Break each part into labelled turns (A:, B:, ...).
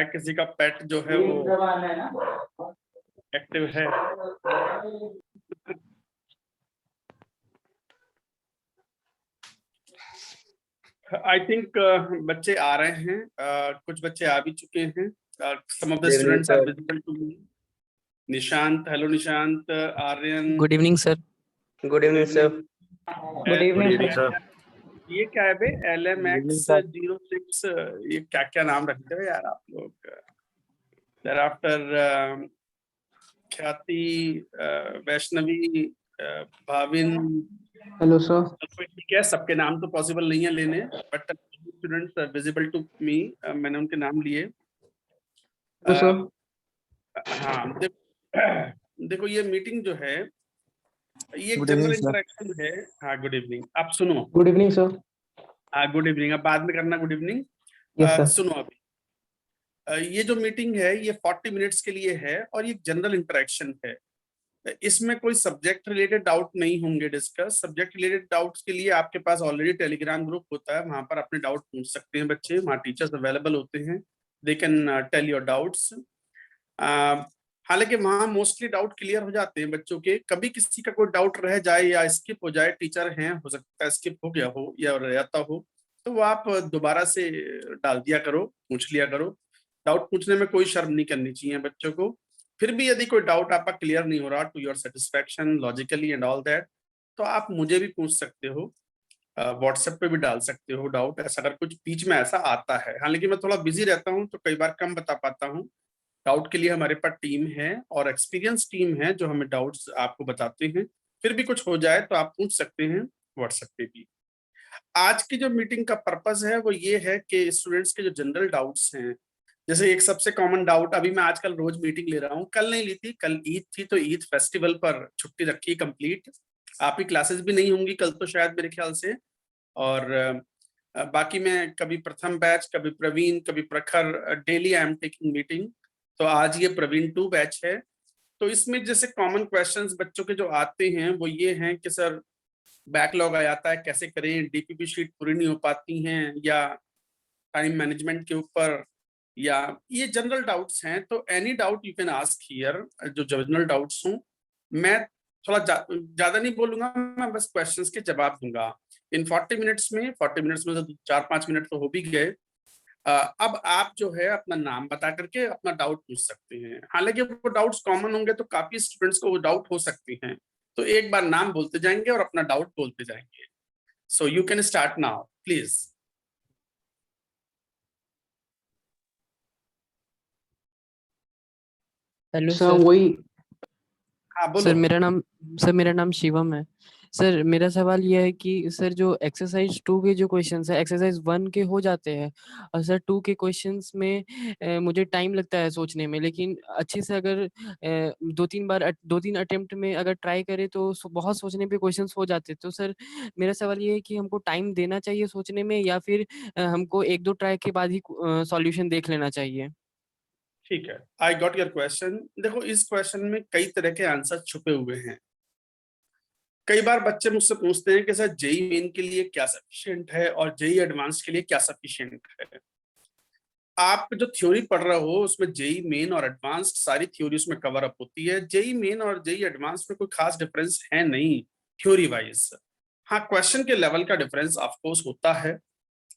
A: किसी का पेट जो है वो एक्टिव है। आई थिंक बच्चे आ रहे हैं, कुछ बच्चे आ भी चुके हैं। Some of the students are visible to me. Nishant, hello Nishant. Aryan,
B: good evening sir.
C: Good evening sir.
D: Good evening sir.
A: ये क्या है बे, LMX06? ये क्या क्या नाम रखते हो यार आप लोग। thereafter ख्याति, वैष्णवी, भाविन।
D: Hello sir.
A: ठीक है, सबके नाम तो पॉसिबल नहीं है लेने, but students visible to me, मैंने उनके नाम लिए। हाँ, देखो ये मीटिंग जो है ये जनरल इंटरेक्शन है। हाँ, गुड इवनिंग। आप सुनो।
D: Good evening sir.
A: हाँ, गुड इवनिंग। अब बाद में करना गुड इवनिंग। सुनो अभी, ये जो मीटिंग है ये 40 मिनट्स के लिए है और ये जनरल इंटरेक्शन है। इसमें कोई सब्जेक्ट रिलेटेड डाउट नहीं होंगे डिस्कस। सब्जेक्ट रिलेटेड डाउट्स के लिए आपके पास ऑलरेडी टेलीग्राम ग्रुप होता है, वहां पर अपने डाउट पूछ सकते हैं बच्चे। वहाँ टीचर्स अवेलेबल होते हैं, they can tell your doubts. हालांकि वहाँ मोस्टली डाउट क्लियर हो जाते हैं बच्चों के। कभी किसी का कोई डाउट रह जाए या स्किप हो जाए, टीचर हैं, हो सकता है स्किप हो गया हो या रह जाता हो, तो वो आप दोबारा से डाल दिया करो, पूछ लिया करो। डाउट पूछने में कोई शर्म नहीं करनी चाहिए बच्चों को। फिर भी यदि कोई डाउट आपका क्लियर नहीं हो रहा to your satisfaction logically and all that, तो आप मुझे भी पूछ सकते हो, व्हाट्सएप पे भी डाल सकते हो डाउट, ऐसा अगर कुछ बीच में ऐसा आता है। हालांकि मैं थोड़ा बिजी रहता हूँ तो कई बार कम बता पाता हूँ। डाउट के लिए हमारे पास टीम है और एक्सपीरियंस टीम है जो हमें डाउट्स आपको बताते हैं। फिर भी कुछ हो जाए तो आप पूछ सकते हैं व्हाट्सएप पे भी। आज की जो मीटिंग का पर्पस है वो ये है कि स्टूडेंट्स के जो जनरल डाउट्स हैं, जैसे एक सबसे कॉमन डाउट, अभी मैं आजकल रोज मीटिंग ले रहा हूँ, कल नहीं ली थी, कल ईद थी तो ईद फेस्टिवल पर छुट्टी रखी कंप्लीट। आपकी क्लासेस भी नहीं होंगी कल तो शायद मेरे ख्याल से। और बाकी मैं कभी प्रथम बैच, कभी प्रवीण, कभी प्रखर, daily I am taking meeting. तो आज ये प्रवीण 2 बैच है। तो इसमें जैसे कॉमन क्वेश्चंस बच्चों के जो आते हैं वो ये हैं कि सर बैकलॉग आ जाता है, कैसे करें, डीपीपी शीट पूरी नहीं हो पाती हैं, या टाइम मैनेजमेंट के ऊपर, या ये जनरल डाउट्स हैं। तो any doubt you can ask here, जो जनरल डाउट्स हों। मैं थोड़ा ज्यादा नहीं बोलूंगा, मैं बस क्वेश्चंस के जवाब दूंगा इन 40 मिनट्स में। 40 मिनट्स में तो 4-5 मिनट तो हो भी गए। अब आप जो है अपना नाम बता करके अपना डाउट पूछ सकते हैं। हालांकि वो डाउट्स कॉमन होंगे तो काफी स्टूडेंट्स को वो डाउट हो सकते हैं, तो एक बार नाम बोलते जाएंगे और अपना डाउट बोलते जाएंगे। So you can start now please.
B: Hello
D: sir.
B: Sir.
D: वही
A: हाँ बोलो।
B: सर मेरा नाम शिवम है। सर मेरा सवाल यह है कि सर जो एक्सरसाइज 2 के जो क्वेश्चंस है, एक्सरसाइज 1 के हो जाते हैं और सर 2 के क्वेश्चंस में मुझे टाइम लगता है सोचने में, लेकिन अच्छे से अगर 2-3 अटेम्प्ट में अगर ट्राई करें तो बहुत सोचने पे क्वेश्चंस हो जाते हैं। तो सर मेरा सवाल ये है कि हमको टाइम देना चाहिए सोचने में, या फिर हमको 1-2 ट्राई के बाद ही सॉल्यूशन देख लेना चाहिए?
A: ठीक है, आई गॉट योर क्वेश्चन। देखो इस क्वेश्चन में कई तरह के आंसर छुपे हुए हैं। कई बार बच्चे मुझसे पूछते हैं कि सर जेई मेन के लिए क्या सफिशिएंट है और जेई एडवांस के लिए क्या सफिशिएंट है। आप जो थ्योरी पढ़ रहे हो उसमें जेई मेन और एडवांस्ड सारी थ्योरी उसमें कवर अप होती है। जेई मेन और जेई एडवांस में कोई खास डिफरेंस है नहीं थ्योरी वाइज। हाँ, क्वेश्चन के लेवल का डिफरेंस ऑफ कोर्स होता है।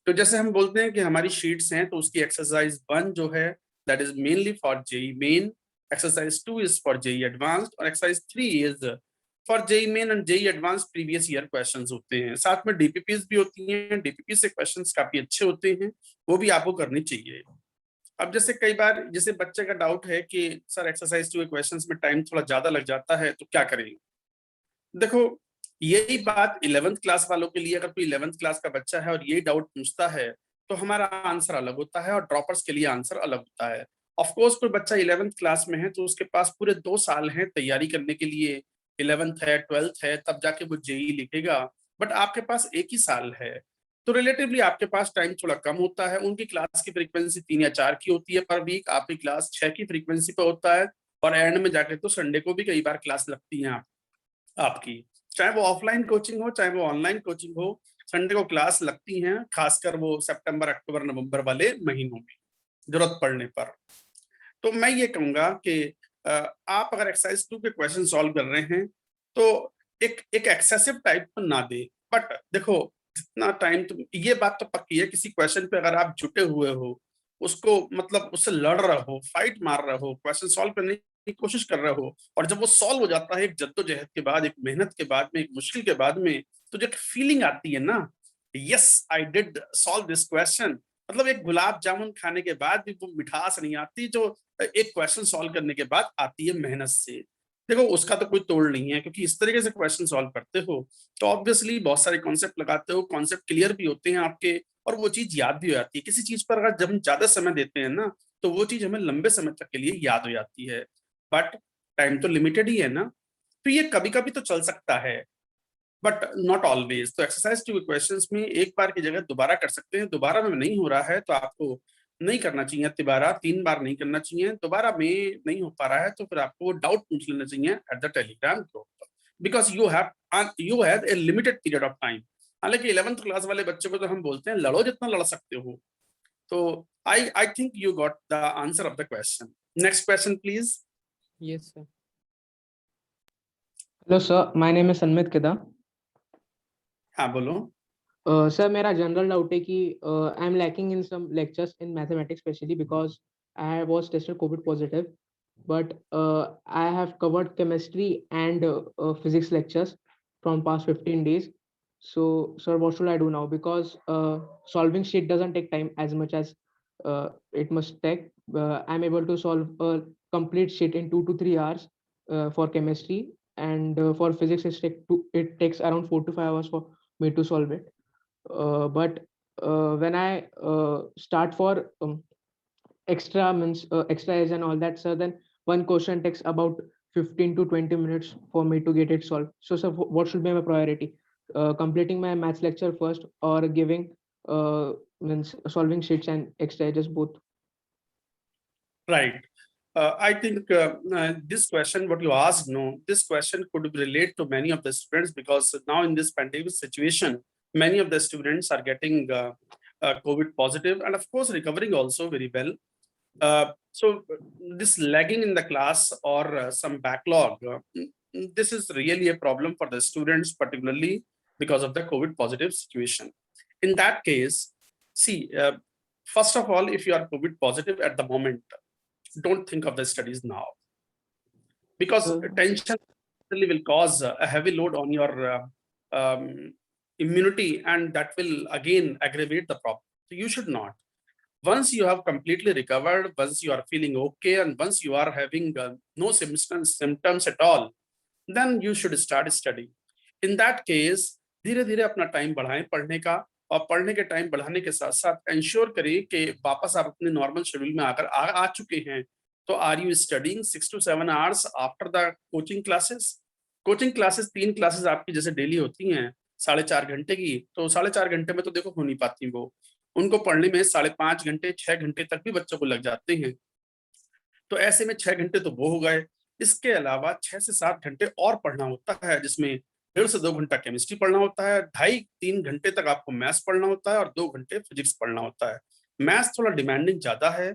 A: तो जैसे हम बोलते हैं कि हमारी शीट्स हैं, तो उसकी एक्सरसाइज 1 जो है that is mainly for JEE main, exercise 2 is for JEE advanced और exercise 3 is for JEE main and JEE advance. Previous year questions होते हैं, साथ में डीपीपीज भी होती हैं। डीपीपी से क्वेश्चंस काफी अच्छे होते हैं, वो भी आपको करनी चाहिए। अब जैसे कई बार जैसे बच्चे का डाउट है कि सर एक्सरसाइज 2 के क्वेश्चंस में टाइम थोड़ा ज्यादा लग जाता है तो क्या करें। देखो यही बात 11th क्लास वालों के लिए, अगर कोई 11th क्लास का बच्चा है और ये डाउट पूछता है तो हमारा आंसर अलग होता है और ड्रॉपर्स के लिए आंसर अलग होता है। ऑफ कोर्स कोई बच्चा 11th क्लास में है तो उसके पास पूरे 2 साल हैं तैयारी करने के लिए। 11th है, 12th है, तब जाके वो जेई लिखेगा। बट आपके पास एक ही साल है, तो रिलेटिवली आपके पास टाइम थोड़ा कम होता है। उनकी क्लास की फ्रीक्वेंसी 3 या 4 की होती है पर वीक, आपकी क्लास 6 की फ्रीक्वेंसी पे होता है। और एंड में जाके तो संडे को भी कई बार क्लास लगती है आपकी, चाहे वो ऑफलाइन कोचिंग हो चाहे वो ऑनलाइन कोचिंग हो, संडे को क्लास लगती हैं, खासकर वो सितंबर अक्टूबर नवंबर वाले महीनों में जरूरत पड़ने पर। तो मैं ये कहूंगा कि आप अगर एक्सरसाइज 2 के क्वेश्चन सॉल्व कर रहे हैं तो एक एक्सेसिव टाइप पर ना दे, बट देखो जितना टाइम तुम, ये बात तो पक्की है, किसी क्वेश्चन पे अगर आप जुटे हुए हो, उसको मतलब उससे लड़ रहे हो, फाइट मार रहे हो, क्वेश्चन सॉल्व करने की कोशिश कर रहे हो, और जब वो सॉल्व हो जाता है एक जद्दोजहद के बाद, एक मेहनत के बाद में, एक मुश्किल के बाद में, तो जो फीलिंग आती है ना, yes I did solve this question, मतलब एक गुलाब जामुन खाने के बाद भी वो मिठास नहीं आती जो एक क्वेश्चन सॉल्व करने के बाद आती है मेहनत से। देखो उसका तो कोई तोड़ नहीं है, क्योंकि इस तरीके से क्वेश्चन सॉल्व करते हो तो ऑब्वियसली बहुत सारे कॉन्सेप्ट लगाते हो, कॉन्सेप्ट क्लियर भी होते हैं आपके, और वो चीज याद भी हो जाती है। किसी चीज पर अगर जब हम ज्यादा समय देते हैं ना, तो वो चीज हमें लंबे समय तक के लिए याद हो जाती है, बट टाइम तो लिमिटेड ही है ना, तो ये कभी कभी तो चल सकता है, बट नॉट ऑलवेज। तो एक्सरसाइज 2 क्वेश्चंस में एक बार की जगह दोबारा कर सकते हैं, दोबारा में नहीं हो रहा है तो आपको नहीं करना चाहिए, तिबारा 3 बार नहीं करना चाहिए, दोबारा में नहीं हो पा रहा है तो फिर आपको वो डाउट पूछ लेना चाहिए at the Telegram group, because you have a limited period of time. हालांकि 11th क्लास वाले बच्चों को तो हम बोलते हैं लड़ो जितना लड़ सकते हो। तो I think you got the answer of the question. Next question please.
B: Yes, sir.
D: Hello, sir. My name is Sanmit Keda.
A: हाँ बोलो।
D: Sir, मेरा general doubt है कि I'm lacking in some lectures in mathematics, especially because I was tested COVID positive, but I have covered chemistry and physics lectures from past 15 days. So, sir, what should I do now? Because solving sheet doesn't take time as much as it must take. I'm able to solve a complete sheet in 2 to 3 hours for chemistry, and for physics, it takes around 4 to 5 hours for me to solve it. But when I start for extra means extra edge and all that, sir, then one question takes about 15 to 20 minutes for me to get it solved. So, sir, what should be my priority? Completing my maths lecture first, or giving means solving sheets and extra edges both?
A: Right. I think this question, what you asked, no, this question could relate to many of the students, because now in this pandemic situation, many of the students are getting COVID positive, and of course recovering also very well. So this lagging in the class or some backlog, this is really a problem for the students, particularly because of the COVID positive situation. In that case, see, first of all, if you are COVID positive at the moment, don't think of the studies now, because tension will cause a heavy load on your immunity, and that will again aggravate the problem. So you should not. Once you have completely recovered, once you are feeling okay, and once you are having no symptoms at all, then you should start studying. In that case, धीरे धीरे अपना time बढ़ाएं पढ़ने का, और पढ़ने के time बढ़ाने के साथ साथ इंश्योर करिए कि वापस आप अपने नॉर्मल शेड्यूल में आकर आ चुके हैं। तो are you studying 6 to 7 hours after the coaching classes? Coaching classes 3 classes आपकी जैसे डेली होती हैं 4.5 घंटे की, तो 4.5 घंटे में तो देखो हो नहीं पाती वो, उनको पढ़ने में 5.5 घंटे 6 घंटे तक भी बच्चों को लग जाते हैं। तो ऐसे में 6 घंटे तो वो हो गए, इसके अलावा 6 से 7 घंटे और पढ़ना होता है, जिसमें 1.5 से 2 घंटा केमिस्ट्री पढ़ना होता है, 2.5-3 घंटे तक आपको मैथ्स पढ़ना होता है, और 2 घंटे फिजिक्स पढ़ना होता है। मैथ्स थोड़ा डिमांडिंग ज्यादा है,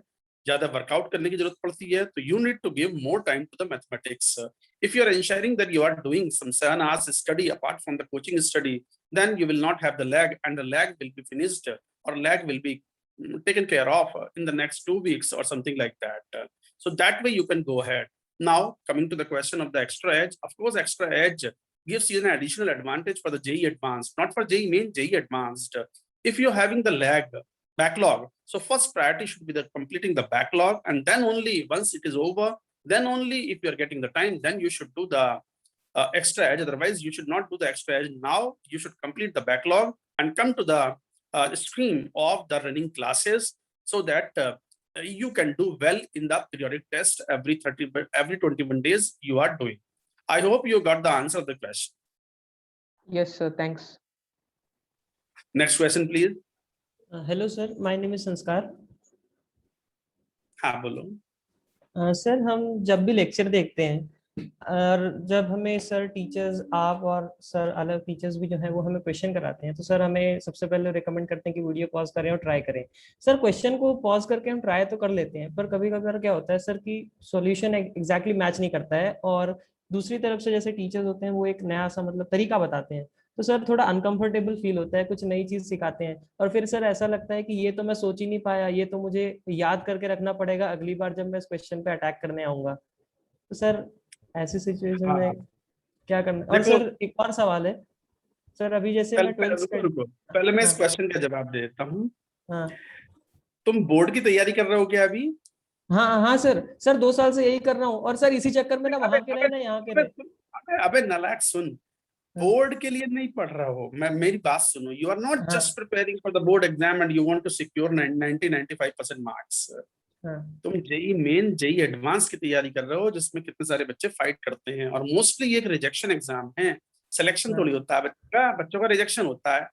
A: ज्यादा वर्कआउट करने की जरूरत पड़ती है, तो you need to give more time to the mathematics. If you are ensuring that you are doing some 7 hours study apart from the coaching study, then you will not have the lag, and the lag will be finished, or lag will be taken care of in the next 2 weeks or something like that. So that way you can go ahead. Now coming to the question of the extra edge, of course extra edge gives you an additional advantage for the JEE Advanced, not for JEE Main, JEE Advanced. If you're having the backlog, so first priority should be the completing the backlog, and then only once it is over, then only if you're getting the time, then you should do the extra edge. Otherwise you should not do the extra edge. Now you should complete the backlog and come to the stream of the running classes, so that you can do well in the periodic test every 21 days you are doing. I hope you got the answer of the question.
D: Yes, sir. Thanks.
A: Next question, please.
C: Hello, sir. My name is Sanskar.
A: हाँ बोलो।
C: Sir हम जब भी lecture देखते हैं और जब हमें सर टीचर्स आप और सर अलग टीचर्स भी जो है वो हमें क्वेश्चन कराते हैं, तो सर हमें सबसे पहले रिकमेंड करते हैं कि वीडियो पॉज करें और ट्राई करें। सर क्वेश्चन को पॉज करके हम ट्राई तो कर लेते हैं, पर कभी कभार क्या होता है सर कि सॉल्यूशन एग्जैक्टली मैच नहीं करता है, और दूसरी तरफ से जैसे टीचर्स होते हैं वो एक नया सा मतलब तरीका बताते हैं, तो सर थोड़ा अनकंफर्टेबल फील होता है, कुछ नई चीज सिखाते हैं और फिर सर ऐसा लगता है कि ये तो मैं सोच ही नहीं पाया, ये तो मुझे याद करके रखना पड़ेगा अगली बार जब मैं इस क्वेश्चन पे अटैक करने आऊंगा। तो सर ऐसी सिचुएशन
A: हाँ,
C: में क्या करना। और
A: देखो,
C: सर एक और सवाल है सर, अभी जैसे
A: पहले
C: मैं
A: पहले
C: 12th
A: रुको
C: स्टडी।
A: रुको, पहले मैं इस
C: हाँ
A: क्वेश्चन का जवाब दे देता हूँ।
C: हाँ
A: तुम बोर्ड की तैयारी कर रहे हो क्या अभी?
C: हाँ हाँ सर, सर 2 साल से यही कर रहा हूँ, और सर इसी चक्कर में ना
A: अबे
C: वहां के
A: अबे
C: रहे ना यहाँ के
A: अबे
C: रहे।
A: अबे अबे नालायक, सुन।
C: हाँ
A: बोर्ड के लिए नहीं पढ़ रहा हो, मैं मेरी बात सुनो। यू आर नॉट जस्ट
C: हाँ
A: preparing for the board exam and you want to secure 90-95% marks.
C: हाँ
A: तुम जेई मेन, जेई एडवांस की तैयारी कर रहे हो, जिसमें कितने सारे बच्चे फाइट करते हैं, और मोस्टली ये एक रिजेक्शन एग्जाम है। सिलेक्शन
C: हाँ
A: थोड़ी होता है बच्चों का रिजेक्शन होता है।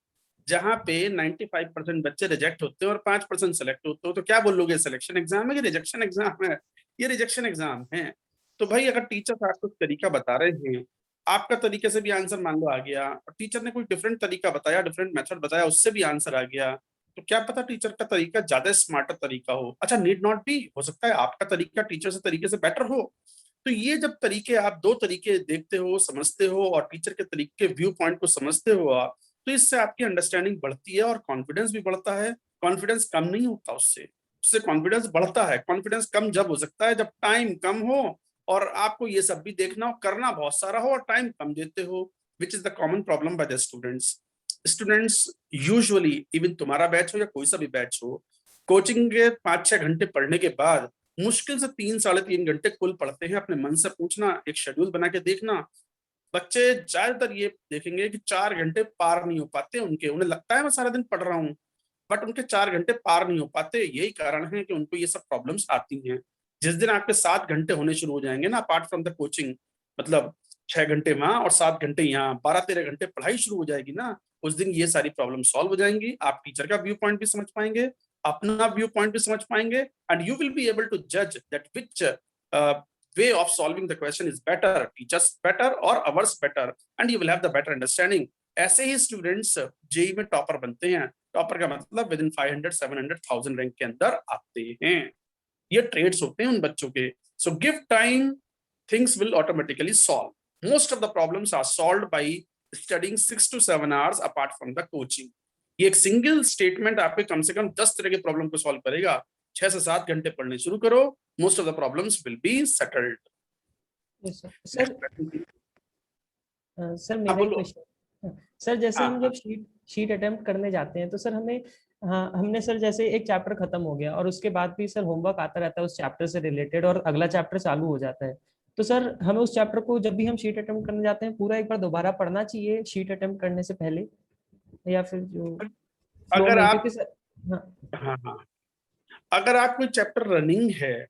A: जहां पे 95% बच्चे रिजेक्ट होते हैं और 5% सेलेक्ट होते हो, तो क्या बोलोगे, सिलेक्शन एग्जाम है कि रिजेक्शन एग्जाम है? ये रिजेक्शन एग्जाम है। तो भाई अगर टीचर आपको तरीका बता रहे हैं, आपका तरीके से भी आंसर मान लो आ गया, और टीचर ने कोई डिफरेंट तरीका बताया, डिफरेंट मेथड बताया, उससे भी आंसर आ गया, तो क्या पता टीचर का तरीका ज्यादा स्मार्टर तरीका हो। अच्छा, नीड नॉट बी, हो सकता है आपका तरीका टीचर से तरीके से बेटर हो। तो ये जब तरीके, आप दो तरीके देखते हो, समझते हो, और टीचर के तरीके व्यू पॉइंट को समझते हो आप, तो इससे आपकी अंडरस्टैंडिंग बढ़ती है और कॉन्फिडेंस भी बढ़ता है। कॉन्फिडेंस कम नहीं होता उससे, उससे कॉन्फिडेंस बढ़ता है। कॉन्फिडेंस कम जब हो सकता है जब टाइम कम हो और आपको ये सब भी देखना हो, करना बहुत सारा हो, और टाइम कम देते हो, which is the common problem by the students usually. Even तुम्हारा बैच हो या कोई सा भी बैच हो, कोचिंग के 5-6 घंटे पढ़ने के बाद मुश्किल से 3-3.5 घंटे कुल पढ़ते हैं। अपने मन से पूछना, एक शेड्यूल बना के देखना, बच्चे ज्यादातर ये देखेंगे कि 4 घंटे पार नहीं हो पाते उनके। उन्हें लगता है मैं सारा दिन पढ़ रहा हूँ, बट उनके 4 घंटे पार नहीं हो पाते। यही कारण है कि उनको ये सब प्रॉब्लम्स आती हैं। जिस दिन आपके 7 घंटे होने शुरू हो जाएंगे ना, अपार्ट फ्रॉम द कोचिंग, मतलब 6 घंटे वहां और 7 घंटे यहाँ, 12-13 घंटे पढ़ाई शुरू हो जाएगी ना, उस दिन ये सारी प्रॉब्लम सॉल्व हो जाएंगी। आप टीचर का व्यू पॉइंट भी समझ पाएंगे, अपना व्यू पॉइंट भी समझ पाएंगे, and you will be able to जज that which way of solving the question is better, teachers better or ours better, and you will have the better understanding. ऐसे ही students JEE में topper बनते हैं। Topper का मतलब with in 500-700,000 rank के अंदर आते हैं। ये ट्रेड्स होते हैं उन बच्चों के। So give time, things will automatically solve. Most of the problems are solved by studying 6 to 7 hours apart from the coaching. ये एक सिंगल स्टेटमेंट आपके कम से कम 10 तरह के प्रॉब्लम को सॉल्व करेगा। 6 से 7 घंटे पढ़ने शुरू करो, most of the problems will be settled.
C: Yes sir. Sir
A: हाँ
C: मेरा एक
A: बोलो।
C: क्वेश्चन। सर जैसे
A: हाँ
C: हम
A: हाँ
C: जब शीट अटेम्प्ट करने जाते हैं तो सर हमें, हाँ हमने सर जैसे एक चैप्टर खत्म हो गया और उसके बाद भी सर होमवर्क आता रहता है उस चैप्टर से रिलेटेड और अगला चैप्टर चालू हो जाता है, तो सर हमें उस चैप्टर को जब भी हम शीट अटेम्प्ट करने जाते हैं पूरा एक बार दोबारा पढ़ना चाहिए शीट अटेम्प्ट करने से पहले, या फिर जो फ्लो
A: अगर
C: में,
A: आप,
C: क्योंकि सर हाँ
A: हाँ हाँ, अगर आप कोई चैप्टर रनिंग है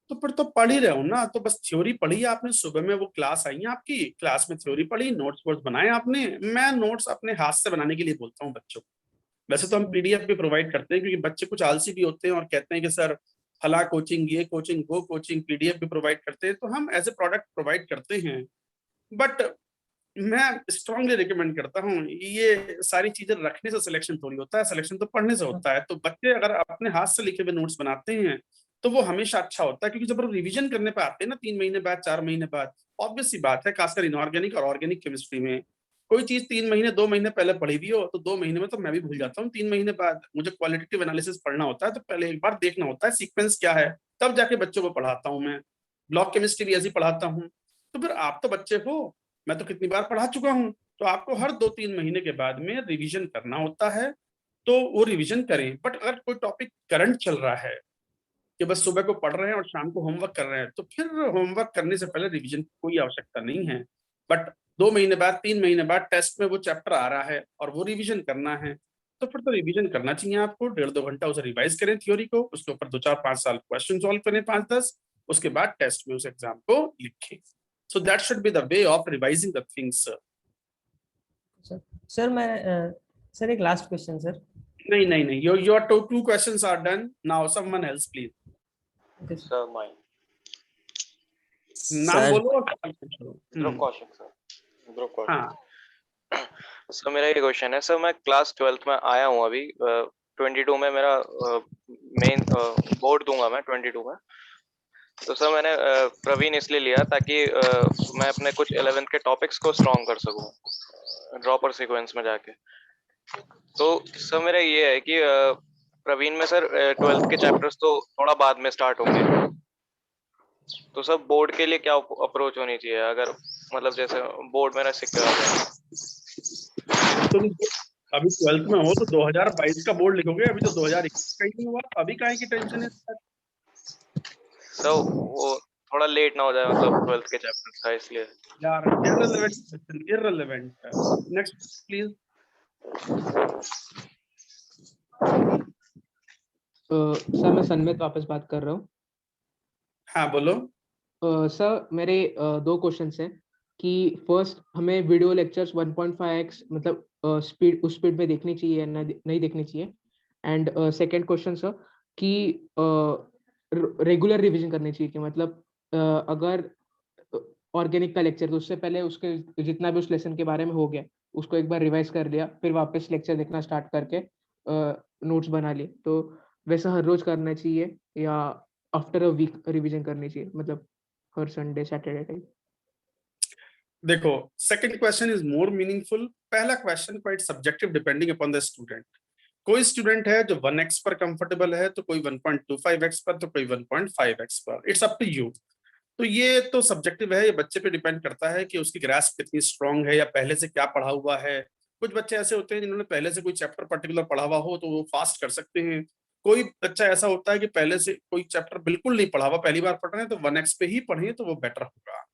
A: तो फिर तो पढ़ ही रहे हो ना। तो बस थ्योरी पढ़ी आपने, सुबह में वो क्लास आई है आपकी, क्लास में थ्योरी पढ़ी, नोट्स वोट्स बनाए आपने। मैं नोट्स अपने हाथ से बनाने के लिए बोलता हूँ बच्चों को। वैसे तो हम पीडीएफ भी प्रोवाइड करते हैं, क्योंकि बच्चे कुछ आलसी भी होते हैं और कहते हैं कि सर फला कोचिंग, ये कोचिंग, वो कोचिंग, पीडीएफ भी प्रोवाइड करते हैं, तो हम एज ए प्रोडक्ट प्रोवाइड करते हैं। बट मैं स्ट्रांगली रिकमेंड करता हूँ, ये सारी चीजें रखने से सिलेक्शन थोड़ी होता है, सिलेक्शन तो पढ़ने से होता है। तो बच्चे अगर अपने हाथ से लिखे हुए नोट्स बनाते हैं तो वो हमेशा अच्छा होता है, क्योंकि जब वो रिवीजन करने पे आते हैं ना 3 महीने बाद, 4 महीने बाद, ऑब्वियस सी बात है, खासकर इनऑर्गेनिक और ऑर्गेनिक केमिस्ट्री में, कोई चीज 3 महीने 2 महीने पहले पढ़ी भी हो तो 2 महीने में तो मैं भी भूल जाता हूँ। 3 महीने बाद मुझे क्वालिटेटिव एनालिसिस पढ़ना होता है, तो पहले एक बार देखना होता है सीक्वेंस क्या है, तब जाके बच्चों को पढ़ाता हूँ मैं। ब्लॉक केमिस्ट्री भी ऐसी पढ़ाता हूँ। तो फिर आप तो बच्चे हो, मैं तो कितनी बार पढ़ा चुका हूँ। तो आपको हर 2-3 महीने के बाद में रिवीजन करना होता है, तो वो रिवीजन करें। बट अगर कोई टॉपिक करंट चल रहा है कि बस सुबह को पढ़ रहे हैं और शाम को होमवर्क कर रहे हैं, तो फिर होमवर्क करने से पहले रिवीजन की कोई आवश्यकता नहीं है। बट 2 महीने बाद, 3 महीने बाद टेस्ट में वो चैप्टर आ रहा है और वो रिवीजन करना है, तो फिर तो रिवीजन करना चाहिए आपको। 1.5-2 घंटा उसे रिवाइज करें थ्योरी को, उसके ऊपर 2-4-5 साल क्वेश्चन सॉल्व करें, 5-10, उसके बाद टेस्ट में उस एग्जाम को लिखें। So that should be the way of revising the things.
C: Sir मैं सर एक लास्ट क्वेश्चन सर।
A: नहीं नहीं नहीं, your two questions are done now, someone else please.
C: Okay,
E: Sir, mine.
A: नाम
E: सर
A: बोलो और सवाल पूछो।
F: ध्रुव कौशिक सर, ध्रुव कौशिक।
A: हाँ
F: सर मेरा ये क्वेश्चन है सर, मैं क्लास 12th में आया हूँ अभी, 22 में मेरा मेन बोर्ड दूंगा मैं 22 में। तो सर मैंने प्रवीण इसलिए लिया ताकि मैं अपने कुछ 11th के टॉपिक्स को स्ट्रॉन्ग कर सकूं ड्रॉपर सीक्वेंस में जाके। तो सर मेरा ये है कि प्रवीण में सर 12th के चैप्टर्स तो थोड़ा बाद में स्टार्ट होंगे, तो सर बोर्ड के लिए क्या अप्रोच होनी चाहिए अगर मतलब जैसे बोर्ड मेरा सिक्योर आ जाए?
A: तुम अभी 12th में हो तो 2022 का बोर्ड लिखोगे, अभी तो 2021 का ही नहीं हुआ, अभी काहे की टेंशन है?
F: सर वो थोड़ा लेट ना हो जाए मतलब 12th के चैप्टर्स का, इसलिए।
A: यार irrelevant है। Next please.
D: सर मैं सनमित वापस बात कर रहा हूँ।
A: हाँ बोलो।
D: सर मेरे दो क्वेश्चंस हैं कि फर्स्ट हमें वीडियो लेक्चर्स 1.5x मतलब स्पीड उस स्पीड में देखनी चाहिए ना नहीं देखनी चाहिए, एंड सेकंड क्वेश्चन सर कि रेगुलर रिवीजन करनी चाहिए कि मतलब अगर ऑर्गेनिक का लेक्चर तो उससे पहले उसके जितना भी उस लेसन के बारे में हो गया उसको एक बार रिवाइज कर लिया, फिर वापस लेक्चर देखना स्टार्ट करके नोट्स बना लिए, तो वैसा हर रोज करना चाहिए या आफ्टर अ वीक रिवीजन करनी चाहिए, मतलब हर संडे सैटरडे टाइप?
A: देखो, second question is more meaningful. पहला question quite subjective depending upon the student. कोई स्टूडेंट है जो 1x पर कंफर्टेबल है, तो कोई 1.25x पर, तो कोई 1.5x पर। It's up to you. तो ये तो सब्जेक्टिव है, ये बच्चे पे डिपेंड करता है कि उसकी ग्रास्प कितनी स्ट्रांग है या पहले से क्या पढ़ा हुआ है। कुछ बच्चे ऐसे होते हैं जिन्होंने पहले से कोई चैप्टर पर्टिकुलर पढ़ा हुआ हो तो वो फास्ट कर सकते हैं। कोई बच्चा ऐसा होता है कि पहले से कोई चैप्टर बिल्कुल नहीं पढ़ा हुआ, पहली बार पढ़ रहे हैं, तो 1x पे ही पढ़ें तो वो बेटर होगा।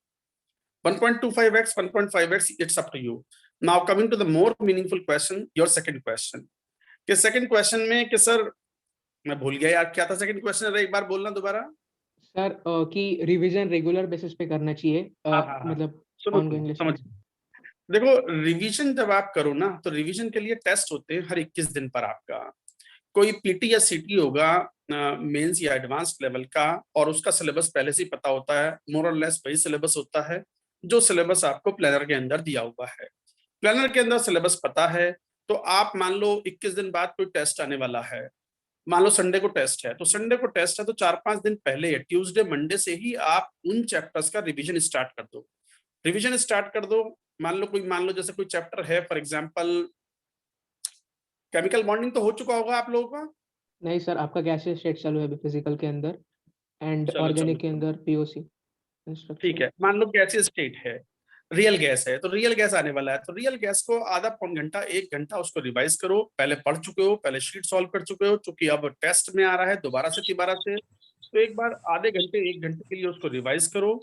A: 1.25x, 1.5x, it's up to you. Now coming to the more meaningful question, your second question. कि सेकंड क्वेश्चन में कि सर मैं भूल गया यार क्या था सेकंड क्वेश्चन, एक बार बोलना दोबारा।
D: सर कि रिवीजन रेगुलर बेसिस पे करना चाहिए
A: हाँ।
D: मतलब
A: सुनो
D: ऑनगोइंग
A: समझ। देखो, रिवीजन जब आप करो ना तो रिवीजन के लिए टेस्ट होते हैं हर 21 दिन पर आपका। कोई पीटी या सीटी होगा मेंस या एडवांस लेवल का, और उसका सिलेबस पहले से ही पता होता है, मोर और लेस वही सिलेबस होता है जो सिलेबस आपको प्लानर के अंदर दिया हुआ है। प्लानर के अंदर सिलेबस पता है, तो आप मान लो 21 दिन बाद कोई टेस्ट आने वाला है, मान लो संडे को टेस्ट है, तो संडे को टेस्ट है तो 4-5 दिन पहले ट्यूसडे मंडे से ही आप उन चैप्टर्स का रिवीजन स्टार्ट कर दो। रिवीजन स्टार्ट कर दो। मान लो जैसे कोई चैप्टर है, फॉर एग्जांपल केमिकल बॉन्डिंग तो हो चुका होगा आप लोगों का।
D: नहीं सर, आपका गैसियस स्टेट चालू है अभी फिजिकल के अंदर, एंड
A: चलो
D: ऑर्गेनिक के अंदर पीओसी
A: ठीक है, मान लो गैसीय स्टेट है, रियल गैस है, तो रियल गैस आने वाला है, तो रियल गैस को आधा पौन घंटा 1 घंटा उसको रिवाइज करो। पहले पढ़ चुके हो, पहले शीट सॉल्व कर चुके हो, चूंकि अब टेस्ट में आ रहा है दोबारा से तो एक बार आधे घंटे 1 घंटे के लिए उसको रिवाइज करो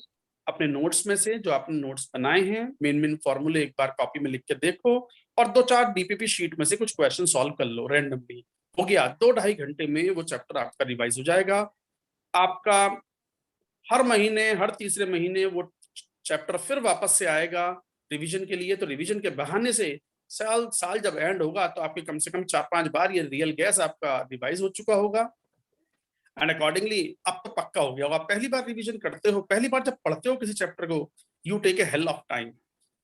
A: अपने नोट्स में से, जो आपने नोट्स बनाए हैं। मेन फॉर्मूले एक बार कॉपी में लिख के देखो, और 2-4 डीपीपी शीट में से कुछ क्वेश्चन सॉल्व कर लो रैंडमली। हो गया, 2-2.5 घंटे में वो चैप्टर आपका रिवाइज हो जाएगा। आपका हर महीने, हर तीसरे महीने वो चैप्टर फिर वापस से आएगा रिवीजन के लिए। तो रिवीजन के बहाने से साल जब एंड होगा तो आपके कम से कम 4-5 बार ये रियल गैस आपका रिवाइज हो चुका होगा, एंड अकॉर्डिंगली अब तो पक्का हो गया होगा। पहली बार रिवीजन करते हो, पहली बार जब पढ़ते हो किसी चैप्टर को, you take a hell of time.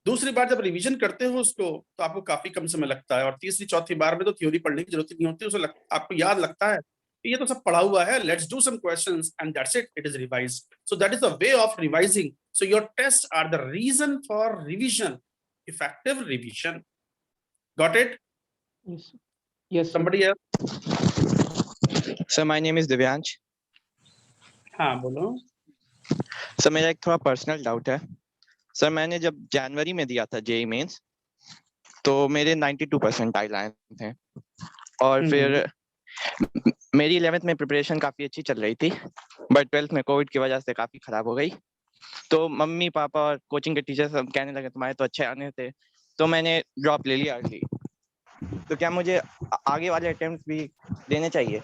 A: दूसरी बार जब रिवीजन करते हो उसको तो आपको काफी कम समय लगता है, और तीसरी चौथी बार में तो थ्योरी पढ़ने की जरूरत नहीं होती, उसे आपको याद लगता है ये तो सब पढ़ा हुआ है, let's do some questions and that's it, it is revised. So that is the way of revising. So your test are the reason for revision, effective revision. Got it?
D: Yes
A: somebody else?
E: Sir my name is Divyansh.
A: हाँ बोलो।
E: Sir मेरा एक थोड़ा personal doubt है। Sir मैंने जब जनवरी में दिया था जेई मेंस तो मेरे 92% आए थे, और फिर मेरी 11th में प्रिपरेशन काफी अच्छी चल रही थी, बट 12th में कोविड की वजह से काफी खराब हो गई। तो मम्मी पापा और कोचिंग के टीचर सब कहने लगे तुम्हारे तो अच्छे आने थे, तो मैंने ड्रॉप ले लिया अर्ली। तो क्या मुझे आगे वाले अटेम्प्ट भी देने चाहिए?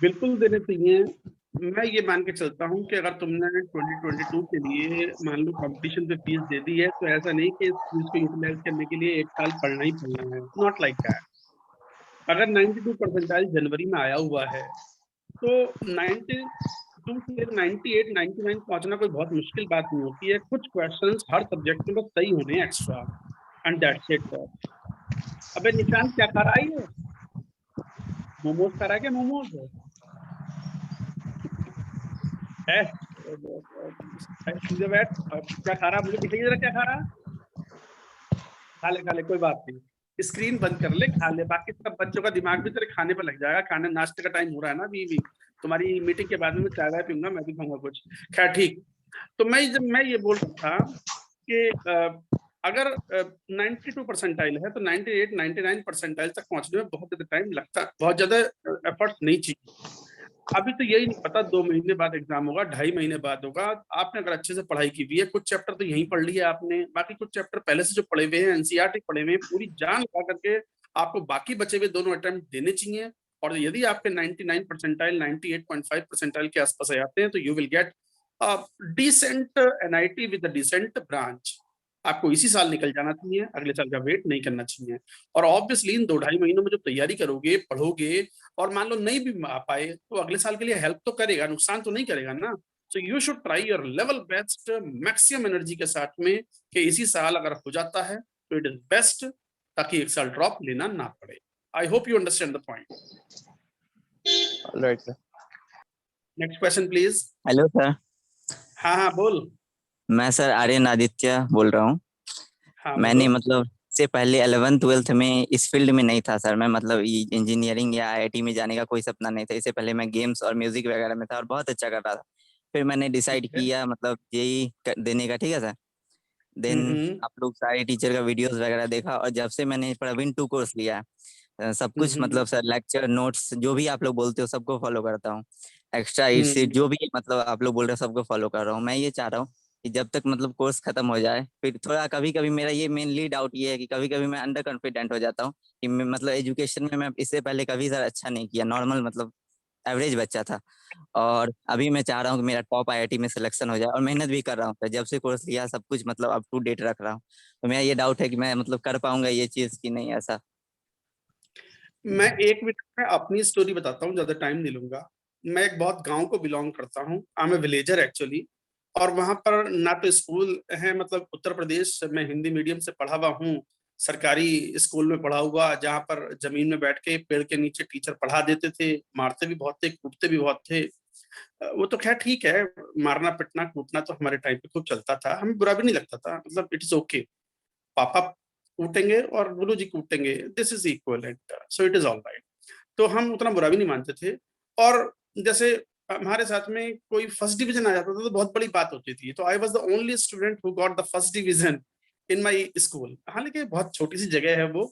A: बिल्कुल देने चाहिए। मैं ये मान के चलता हूँ कि अगर तुमने 2022 के लिए मान लो कंपटीशन पे फीस दे दी है, तो ऐसा नहीं कि इस फीस को यूटिलाइज करने के लिए 1 साल पढ़ना ही पढ़ना है, नॉट लाइक दैट। अगर 92 परसेंटाइल जनवरी में आया हुआ है तो टू से 98 99 पहुंचना कोई बहुत मुश्किल बात नहीं होती है। कुछ क्वेश्चंस हर सब्जेक्ट में बस सही होने एक्स्ट्रा, एंड दैट्स इट। अबे निशांत क्या खा रहा है ये? मोमोज खा रहा है क्या? मोमोज है? सीधे बैठ। क्या खा रहा मुझे दिखाइए जरा, क्या खा रहा? खा ले कोई बात नहीं, स्क्रीन बंद कर ले, खा ले। बाकी सब बच्चों का दिमाग भी तेरे खाने पे लग जाएगा। खाने नाश्ते का टाइम हो रहा है ना अभी भी। तुम्हारी मीटिंग के बाद में मैं चाय वाय पीऊंगा, मैं भी खाऊंगा कुछ। खैर ठीक। तो मैं ये बोल रहा था कि अगर 92 परसेंटाइल है तो 98 99 परसेंटाइल तक पहुंचने में बहुत ज्यादा टाइम लगता है, बहुत ज्यादा एफर्ट नहीं चाहिए। अभी तो यही नहीं पता 2 महीने बाद एग्जाम होगा, 2.5 महीने बाद होगा। आपने अगर अच्छे से पढ़ाई की हुई है, कुछ चैप्टर तो यहीं पढ़ लिए आपने, बाकी कुछ चैप्टर पहले से जो पढ़े हुए हैं, एनसीईआरटी पढ़े हुए हैं, पूरी जान लगा करके आपको बाकी बचे हुए दोनों अटेम्प्ट देने चाहिए। और यदि आपके 99 परसेंटाइल 98.5 परसेंटाइल के आसपास आ जाते हैं तो you will get decent NIT with decent branch. आपको इसी साल निकल जाना चाहिए, अगले साल का वेट नहीं करना चाहिए। और ऑब्वियसली इन 2-2.5 महीनों में जो तैयारी करोगे, पढ़ोगे, और मान लो नहीं भी आ पाए तो अगले साल के लिए हेल्प तो करेगा, नुकसान तो नहीं करेगा ना। So you should try your level best, maximum energy के साथ में, कि इसी साल अगर हो जाता है तो इट इज बेस्ट, ताकि एक साल ड्रॉप लेना ना पड़े। I hope you understand the point.
E: Right sir.
A: Next question please.
G: Hello sir,
A: हाँ बोल।
G: मैं सर आर्यन आदित्य बोल रहा हूँ।
A: हाँ
G: मैंने
A: बोलो।
G: मतलब से पहले 11th 12th में इस फील्ड में नहीं था सर। मैं मतलब इंजीनियरिंग या आईआईटी में जाने का कोई सपना नहीं था। इससे पहले मैं गेम्स और म्यूजिक वगैरह में था और बहुत अच्छा कर रहा था। फिर मैंने डिसाइड
A: ठीक है।
G: किया मतलब जेई देने का, ठीक है सर। देन आप लोग सारे टीचर का वीडियोस वगैरह देखा, और जब से मैंने प्रवीण 2 कोर्स लिया, सब कुछ मतलब सर लेक्चर नोट्स जो भी आप लोग बोलते हो सबको फॉलो करता हूँ। एक्स्ट्रा ईट जो भी मतलब आप लोग बोल रहे हो सबको फॉलो कर रहा हूँ। मैं ये चाह रहा हूँ कि जब तक मतलब कोर्स खत्म हो जाए, फिर थोड़ा कभी कभी मेरा ये मेनली डाउट ये है कि कभी कभी मैं अंडर कॉन्फिडेंट हो जाता हूँ कि मैं मतलब एजुकेशन में मैं इससे पहले कभी सर अच्छा नहीं किया, नॉर्मल मतलब एवरेज बच्चा था। और अभी मैं चाह रहा हूँ कि मेरा टॉप आईआईटी में सिलेक्शन हो जाए, और मेहनत भी कर रहा हूँ। जब से कोर्स लिया सब कुछ मतलब अप टू डेट रख रहा हूँ। तो मेरा ये डाउट है कि मैं मतलब कर पाऊंगा ये चीज कि नहीं, ऐसा।
A: मैं 1 मिनट में अपनी स्टोरी बताता हूँ, ज्यादा टाइम नहीं लूंगा। मैं एक बहुत गांव को बिलोंग करता हूँ, I am a villager actually. और वहां पर ना तो स्कूल है, मतलब उत्तर प्रदेश में हिंदी मीडियम से पढ़ा हुआ हूँ। सरकारी स्कूल में पढ़ा हुआ, जहाँ पर जमीन में बैठ के पेड़ के नीचे टीचर पढ़ा देते थे, मारते भी बहुत थे, कूटते भी बहुत थे। वो तो खैर ठीक है, मारना पिटना कूटना तो हमारे टाइम पे खूब चलता था, हमें बुरा भी नहीं लगता था, मतलब इट इज ओके। पापा कूटेंगे और गुरु जी कूटेंगे, this is equivalent, so it is all right. तो हम उतना बुरा भी नहीं मानते थे। और जैसे हमारे साथ में कोई फर्स्ट डिवीजन आ जाता था तो बहुत बड़ी बात होती थी। तो I was the only student who got the first division in my school. हालांकि बहुत छोटी सी जगह है वो,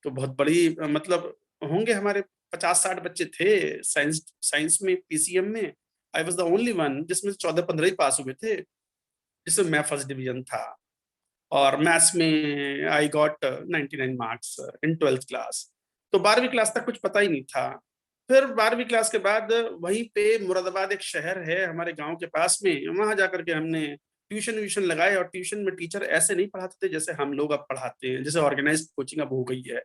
A: तो बहुत बड़ी मतलब होंगे हमारे 50-60 बच्चे थे साइंस साइंस में, पीसीएम में। I was the only one जिसमें 14-15 ही पास हुए थे, जिसमें मैं फर्स्ट डिवीजन था। और मैथ्स में I got 99 marks in 12th class. तो 12वीं क्लास तक कुछ पता ही नहीं था। फिर 12वीं क्लास के बाद वहीं पे मुरादाबाद एक शहर है हमारे गांव के पास में, वहां जाकर के हमने ट्यूशन व्यूशन लगाए। और ट्यूशन में टीचर ऐसे नहीं पढ़ाते थे जैसे हम लोग अब पढ़ाते हैं, जैसे ऑर्गेनाइज्ड कोचिंग अब हो गई है।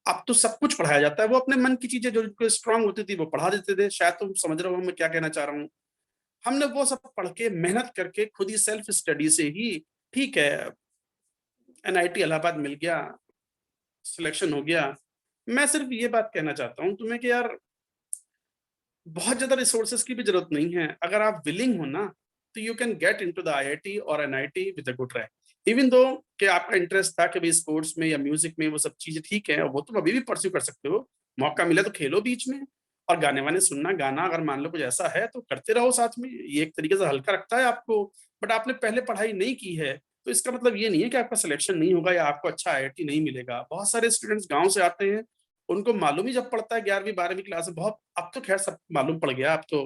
A: अब तो सब कुछ पढ़ाया जाता है। वो अपने मन की चीजें जो स्ट्रांग होती थी वो पढ़ा देते थे। शायद तुम समझ रहे हो मैं क्या कहना चाह रहा हूँ। हमने वो सब पढ़ के मेहनत करके खुद ही सेल्फ स्टडी से ही, ठीक है, एनआईटी इलाहाबाद मिल गया, सिलेक्शन हो गया। मैं सिर्फ ये बात कहना चाहता हूँ तुम्हें कि यार बहुत ज्यादा रिसोर्सेज की भी जरूरत नहीं है। अगर आप विलिंग हो ना तो you can get into the IIT और NIT with a good rank. Even though कि आपका इंटरेस्ट था कि भाई स्पोर्ट्स में या म्यूजिक में, वो सब चीजें ठीक है, वो तुम अभी भी परस्यू कर सकते हो। मौका मिला तो खेलो बीच में। और गाने वाने सुनना, गाना अगर मान लो कुछ ऐसा है तो करते रहो साथ में, ये एक तरीके से हल्का रखता है आपको। बट आपने पहले पढ़ाई नहीं की है तो इसका मतलब ये नहीं है कि आपका सिलेक्शन नहीं होगा या आपको अच्छा आईआईटी नहीं मिलेगा। बहुत सारे स्टूडेंट्स गांव से आते हैं, उनको मालूम ही जब पड़ता है 11वीं 12वीं क्लास में, बहुत अब तो खैर सब मालूम पड़ गया। अब तो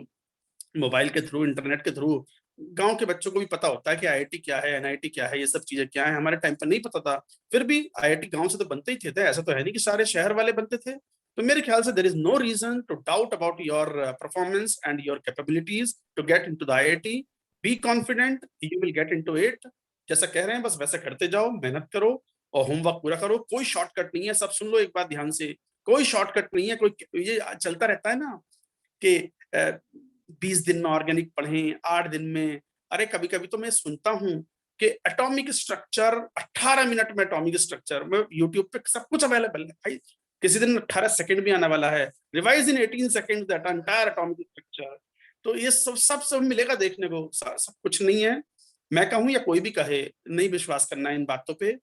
A: मोबाइल के थ्रू, इंटरनेट के थ्रू गांव के बच्चों को भी पता होता है कि आईआईटी क्या है, एनआईटी क्या है, ये सब चीजें क्या है। हमारे टाइम पर नहीं पता था, फिर भी आईआईटी गांव से तो बनते ही थे। ऐसा तो है नहीं कि सारे शहर वाले बनते थे। तो मेरे ख्याल से there is no reason to doubt about your performance and your capabilities to get into the IIT. Be confident, you will get into it. जैसा कह रहे हैं बस वैसा करते जाओ, मेहनत करो और होमवर्क पूरा करो। कोई शॉर्टकट नहीं है, सब सुन लो एक बात ध्यान से, कोई शॉर्टकट नहीं है। कोई ये चलता रहता है ना कि 20 दिन में ऑर्गेनिक पढ़ें, 8 दिन में। अरे कभी कभी तो मैं सुनता हूँ कि एटॉमिक स्ट्रक्चर 18 मिनट में, एटॉमिक स्ट्रक्चर में यूट्यूब पे सब कुछ अवेलेबल है भाई। किसी दिन 18 सेकंड भी आने वाला है, revise in 18 second that entire atomic structure. तो ये सब मिलेगा देखने को, सब कुछ नहीं है। मैं कहूँ या कोई भी कहे, नहीं विश्वास करना है इन बातों पे।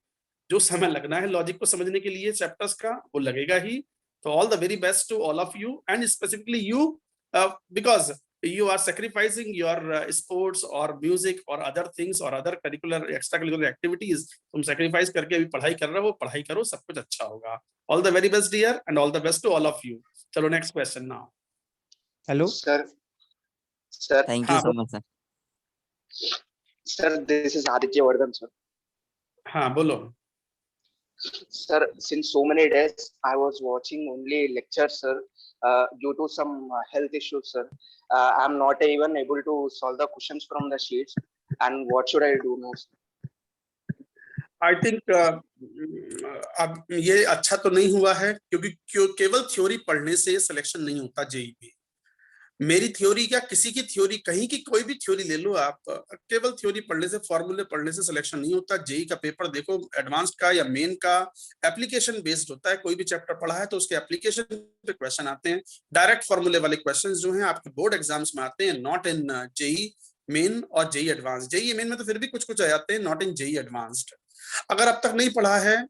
A: जो समय लगना है लॉजिक को समझने के लिए चैप्टर्स का, वो लगेगा ही। तो all the very best to all of you, and specifically you, because you are sacrificing your sports or music or other things or other curricular extracurricular activities. तुम sacrifice करके अभी पढ़ाई कर रहे हो, पढ़ाई करो, सब कुछ अच्छा होगा। All the very best dear, and all the best to all of you. चलो next question now.
C: Hello
F: sir
G: thank you
A: हाँ
G: so much
F: sir this is Aditya Vardhan sir.
A: हाँ बोलो।
F: Sir, since so many days I was watching only lectures, sir. Due to some health issues, sir, I'm not even able to solve the questions from the sheets. And what should I do now, sir?
A: I think अब ये अच्छा तो नहीं हुआ है, क्योंकि केवल theory पढ़ने से सिलेक्शन नहीं होता जेईई में। मेरी थ्योरी क्या, किसी की थ्योरी, कहीं की कोई भी थ्योरी ले लो आप, केवल थ्योरी पढ़ने से, फॉर्मूले पढ़ने से सिलेक्शन नहीं होता। जेईई का पेपर देखो, एडवांस्ड का या मेन का, एप्लीकेशन बेस्ड होता है। कोई भी चैप्टर पढ़ा है तो उसके एप्लीकेशन पे क्वेश्चन आते हैं। डायरेक्ट फॉर्मूले वाले क्वेश्चंस जो हैं आपके बोर्ड एग्जाम्स में आते हैं, नॉट इन जेईई मेन और जेईई एडवांस। जेईई मेन में तो फिर भी कुछ कुछ आ जाते हैं, नॉट इन जेईई एडवांस्ड। अगर अब तक नहीं पढ़ा है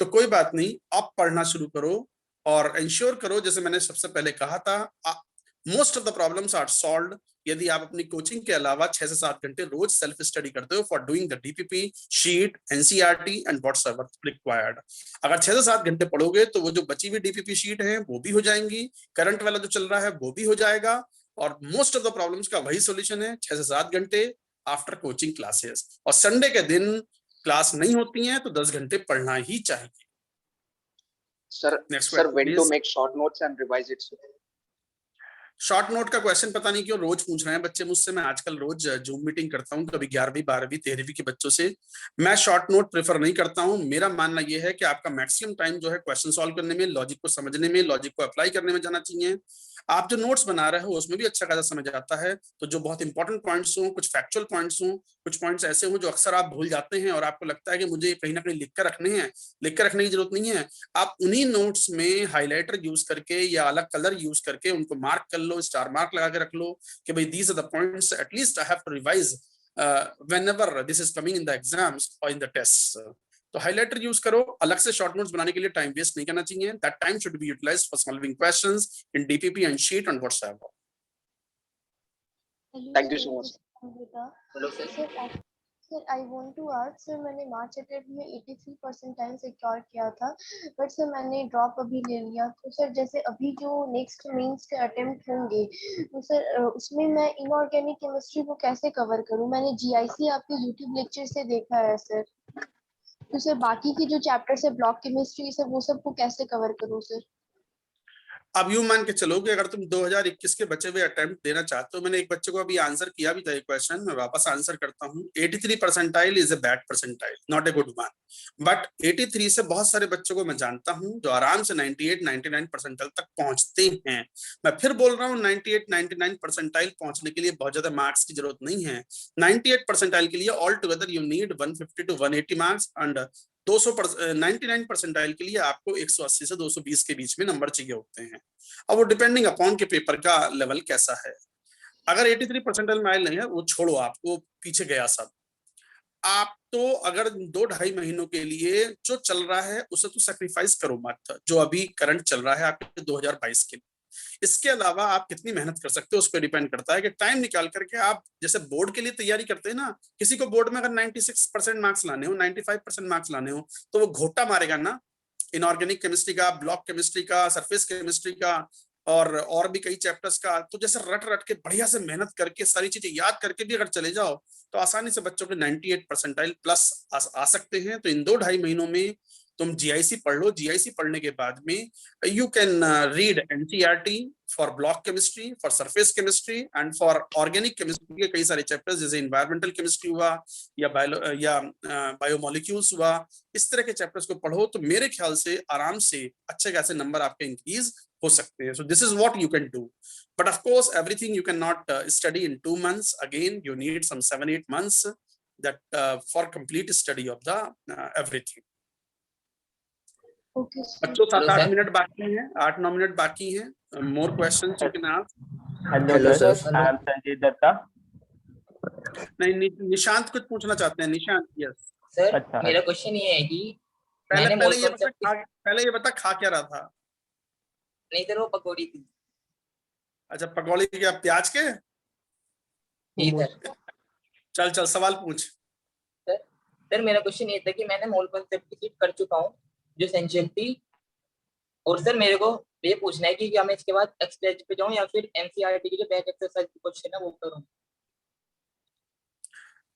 A: तो कोई बात नहीं, आप पढ़ना शुरू करो और इंश्योर करो, जैसे मैंने सबसे पहले कहा था, most of the problems are solved यदि आप अपनी कोचिंग के अलावा 6 से 7 घंटे रोज सेल्फ स्टडी करते हो for doing the DPP sheet, NCERT and whatsoever required. अगर 6 से 7 घंटे पढ़ोगे तो वो जो बची हुई डीपीपी शीट है वो भी हो जाएंगी, करंट वाला जो चल रहा है वो भी हो जाएगा, और मोस्ट ऑफ द प्रॉब्लम्स का वही सॉल्यूशन है, 6 से 7 घंटे आफ्टर कोचिंग क्लासेस। और संडे के दिन क्लास नहीं होती है तो 10 घंटे पढ़ना ही चाहिए।
F: Sir, when to make short notes and revise it, sir?
A: Short note का क्वेश्चन पता नहीं क्यों रोज पूछ रहे हैं बच्चे मुझसे। मैं आजकल रोज जूम मीटिंग करता हूं, कभी 11वीं 12वीं 13वीं के बच्चों से। मैं शॉर्ट नोट प्रेफर नहीं करता हूं। मेरा मानना यह है कि आपका मैक्सिमम टाइम जो है क्वेश्चन सॉल्व करने में, लॉजिक को समझने में, लॉजिक को अप्लाई करने में जाना चाहिए। आप जो नोट्स बना रहे हो उसमें भी अच्छा खासा समझ आता है, तो जो बहुत इंपॉर्टेंट पॉइंट्स हों, कुछ फैक्चुअल पॉइंट्स हों, कुछ पॉइंट्स ऐसे हों जो अक्सर आप भूल जाते हैं और आपको लगता है कि मुझे कहीं ना कहीं लिख कर रखने हैं, लिख कर रखने की जरूरत नहीं है। आप उन्हीं नोट्स में हाईलाइटर यूज करके या अलग कलर यूज करके उनको मार्क कर लो, स्टार मार्क लगा के रख लो कि भाई these are the points at least I have to revise whenever this is coming in the exams और इन द टेस्ट। तो हाइलाइटर यूज करो। अलग से शॉर्ट नोट्स बनाने के लिए टाइम वेस्ट नहीं करना चाहिए। That time should be utilized for solving questions in DPP and sheet on WhatsApp.
F: Thank you so much.
H: Hello sir. Sir, I want to ask, sir, मैंने मार्च अटेम्प्ट में 83 percentile secure किया था, but sir मैंने drop अभी ले लिया। तो sir जैसे अभी जो नेक्स्ट मेंस के अटेम्प्ट होंगे तो सर उसमें मैं इनऑर्गेनिक केमिस्ट्री को कैसे कवर करूं? मैंने जीआईसी आपके यूट्यूब लेक्चर से देखा है सर। तो सर बाकी की जो चैप्टर्स है, ब्लॉक केमिस्ट्री, सर वो सब को कैसे कवर करूं सर?
A: अब यूं मान के चलो कि अगर तुम 2021 के बचे हुए अटेम्प्ट देना चाहते हो, मैंने एक बच्चे को अभी आंसर किया भी था एक क्वेश्चन, मैं वापस आंसर करता हूं। 83 percentile is a bad percentile, not a good one, but 83 से बहुत सारे बच्चों को मैं जानता हूं जो आराम से 98 99 परसेंटाइल तक पहुंचते हैं। मैं फिर बोल रहा हूं 98 99 परसेंटाइल पहुंचने के लिए बहुत ज्यादा मार्क्स की जरूरत नहीं है। 98 परसेंटाइल के लिए all together you need 150 to 180 marks, and 99 percentile के लिए आपको 180 से 220 के बीच में नंबर चाहिए होते हैं। अब वो डिपेंडिंग अपॉन के पेपर का लेवल कैसा है। अगर 83 परसेंटाइल माइल नहीं है वो छोड़ो, आपको पीछे गया सब। आप तो अगर 2-2.5 महीनों के लिए जो चल रहा है उसे तो सैक्रिफाइस करो मत, जो अभी करंट चल रहा है आपके 2022 के लिए। इसके अलावा आप कितनी मेहनत कर सकते हो उस पर डिपेंड करता है कि टाइम निकाल करके आप जैसे बोर्ड के लिए तैयारी करते हैं ना, किसी को बोर्ड में अगर 96% मार्क्स लाने हो, 95% मार्क्स लाने हो, तो वो घोटा मारेगा ना इनऑर्गेनिक केमिस्ट्री का, ब्लॉक केमिस्ट्री का, सरफेस केमिस्ट्री का और भी कई चैप्टर्स का। तो जैसे रट रट के बढ़िया से मेहनत करके सारी चीजें याद करके भी अगर चले जाओ तो आसानी से बच्चों के 98 परसेंटाइल प्लस आ सकते हैं। तो इन 2-2.5 महीनों में तुम जीआईसी पढ़ लो। जीआईसी पढ़ने के बाद में you can read NCERT for block chemistry, for surface chemistry and for organic chemistry के कई सारे चैप्टर्स जैसे इन्वायरमेंटल केमिस्ट्री हुआ या बायोमोलिक्यूल्स हुआ। इस तरह के चैप्टर्स को पढ़ो तो मेरे ख्याल से आराम से अच्छे खासे नंबर आपके इंक्रीज हो सकते हैं. So this is what you can do. But of course, everything you cannot study in 2 months. Again, you need some 7-8 months that for complete study of the everything.
H: Okay, sir.
A: बच्चों 7-8 minute बाकी हैं, 8-9 minute बाकी हैं. More questions you can ask.
I: Hello sir, I am Sanjay Datta.
A: नहीं, निशांत कुछ पूछना चाहते हैं. निशांत, यस.
J: सर
I: अच्छा,
J: मेरा क्वेश्चन ये है कि
A: पहले
J: मैंने
A: पहले ये बता खा क्या रहा था.
J: नहीं सर वो पकौड़ी थी.
A: अच्छा, पकौड़ी क्या प्याज के?
J: जी सर.
A: चल सवाल पूछ.
J: सर मेरा क्वेश्चन ये था कि मैंने मोल कॉन्सेप्ट की सीट कर चुका हूँ जो एसेंशियल थी, और सर मेरे को ये पूछना है कि क्या मैं इसके बाद एक्सप्लेज पे जाऊँ या फिर एनसीईआरटी की जो बैक एक्सरसाइज क्वेश्चन है वो करूँ.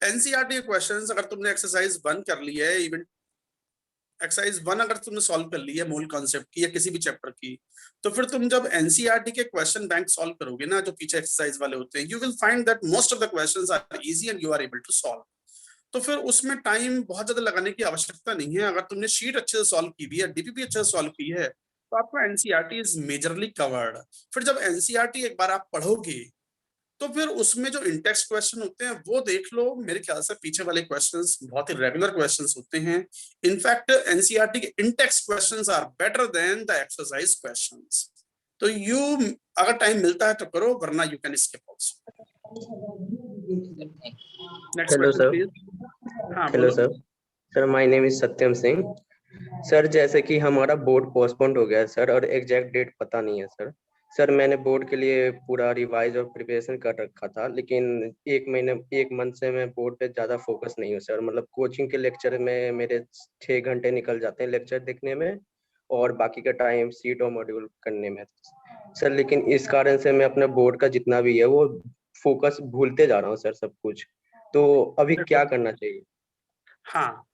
A: एनसीईआरटी क्वेश्चंस अगर तुमने एक्सरसाइज 1 कर ली है, इवन एक्सरसाइज 1 अगर तुमने सॉल्व कर ली है मूल कॉन्सेप्ट की या किसी भी चैप्टर की, तो फिर तुम जब एनसीईआरटी के क्वेश्चन बैंक सॉल्व करोगे ना, जो पीछे एक्सरसाइज वाले होते हैं, you will find that most of the questions are easy and you are able to solve. तो फिर उसमें टाइम बहुत ज्यादा लगाने की आवश्यकता नहीं है. अगर तुमने शीट अच्छे से सॉल्व की भी है, डीपीपी अच्छे से सॉल्व की है, तो आपका एनसीईआरटी इज मेजरली कवर्ड. फिर जब एनसीईआरटी एक बार आप पढ़ोगे तो फिर उसमें जो इंटेक्स्ट क्वेश्चन होते हैं वो देख लो. मेरे ख्याल से पीछे वाले क्वेश्चंस बहुत ही रेगुलर क्वेश्चंस होते हैं. इनफैक्ट एनसीईआरटी के intext questions are better than the exercise questions. तो यू अगर टाइम मिलता है तो करो, वरना you can skip also. Next question please. हाँ,
K: hello sir, my name is Satyam Singh. Sir जैसे कि हमारा बोर्ड पोस्टपोन्ड हो गया है सर, और एग्जैक्ट डेट पता नहीं है सर. सर मैंने बोर्ड के लिए पूरा रिवाइज और प्रिपरेशन कर रखा था, लेकिन एक मंथ से मैं बोर्ड पे ज़्यादा फोकस नहीं हूँ सर. मतलब कोचिंग के लेक्चर में मेरे 6 घंटे निकल जाते हैं लेक्चर देखने में, और बाकी का टाइम सीट और मॉड्यूल करने में सर. लेकिन इस कारण से मैं अपने बोर्ड का जितना भी है वो फोकस भूलते जा रहा हूँ सर, सब कुछ. तो अभी क्या करना चाहिए?
A: हाँ,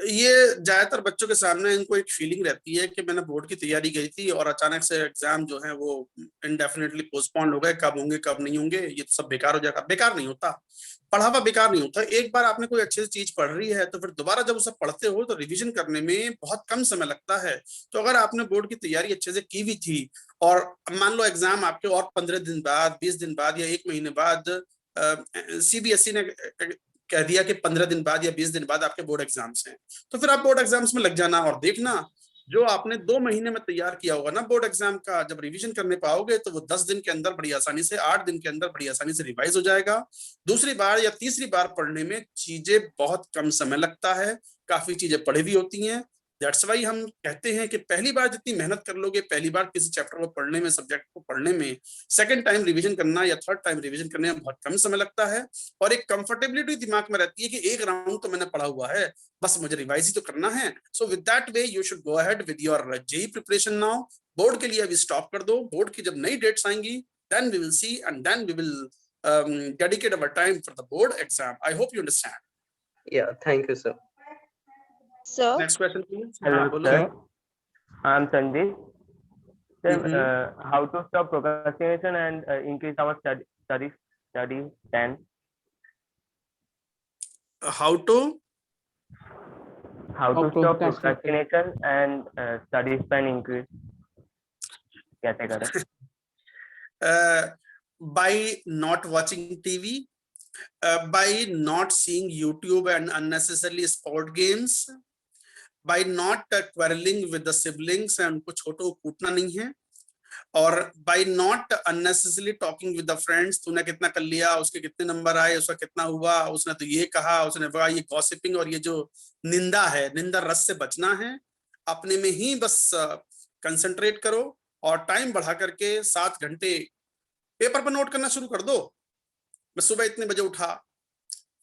A: ये ज्यादातर बच्चों के सामने इनको एक फीलिंग रहती है कि मैंने बोर्ड की तैयारी की थी और अचानक से एग्जाम जो है वो इंडेफिनेटली पोस्टपोन्ड हो गए. कब होंगे कब नहीं होंगे, ये तो सब बेकार हो जाएगा. बेकार नहीं होता, पढ़ा हुआ बेकार नहीं होता. एक बार आपने कोई अच्छी चीज पढ़ रही है तो फिर दोबारा जब उसे पढ़ते हो तो रिवीजन करने में बहुत कम समय लगता है. तो अगर आपने बोर्ड की तैयारी अच्छे से की हुई थी और मान लो एग्जाम आपके और 15 दिन बाद, 20 दिन बाद या 1 महीने बाद सीबीएसई ने कह दिया कि 15 दिन बाद या 20 दिन बाद आपके बोर्ड एग्जाम्स हैं, तो फिर आप बोर्ड एग्जाम्स में लग जाना और देखना जो आपने 2 महीने में तैयार किया होगा ना बोर्ड एग्जाम का, जब रिवीजन करने पाओगे तो वो 10 दिन के अंदर बड़ी आसानी से, 8 दिन के अंदर बड़ी आसानी से रिवाइज हो जाएगा. दूसरी बार या तीसरी बार पढ़ने में चीजें बहुत कम समय लगता है, काफी चीजें पढ़ी हुई होती हैं. दैट्स वाई हम कहते हैं कि पहली बार जितनी मेहनत कर लोगे, पहली बार किसी चैप्टर को पढ़ने में, सब्जेक्ट को पढ़ने में, सेकंड टाइम रिवीजन करना या थर्ड टाइम रिवीजन करने में बहुत कम समय लगता है. और एक कंफर्टेबिलिटी दिमाग में रहती है कि एक राउंड तो मैंने पढ़ा हुआ है, बस मुझे रिवाइज ही तो करना है. So with that way you should go ahead with your JEE preparation now. Board के लिए अभी स्टॉप कर दो. बोर्ड की जब नई डेट्स आएंगी then we will see and then we will dedicate our time for the board exam. I hope you understand.
K: Yeah, thank you sir.
H: Sir,
A: Next question please.
I: Hello sir, I am Sandeep. Sir, how to stop procrastination and increase our study time?
A: How to
I: stop procrastination and study time increase? कैसे करें?
A: By not watching TV, by not seeing YouTube and unnecessarily sport games, by not quarreling with the siblings and उनको छोटों को कूटना नहीं है, और by not unnecessarily talking with the friends. तूने कितना कर लिया, उसके कितने नंबर आए, उसका कितना हुआ, उसने तो ये कहा, उसने वो, ये गॉसिपिंग और ये जो निंदा है, निंदा रस से बचना है. अपने में ही बस कंसंट्रेट करो और टाइम बढ़ा करके 7 घंटे पेपर पर नोट करना शुरू कर दो. मैं सुबह इतने बजे उठा,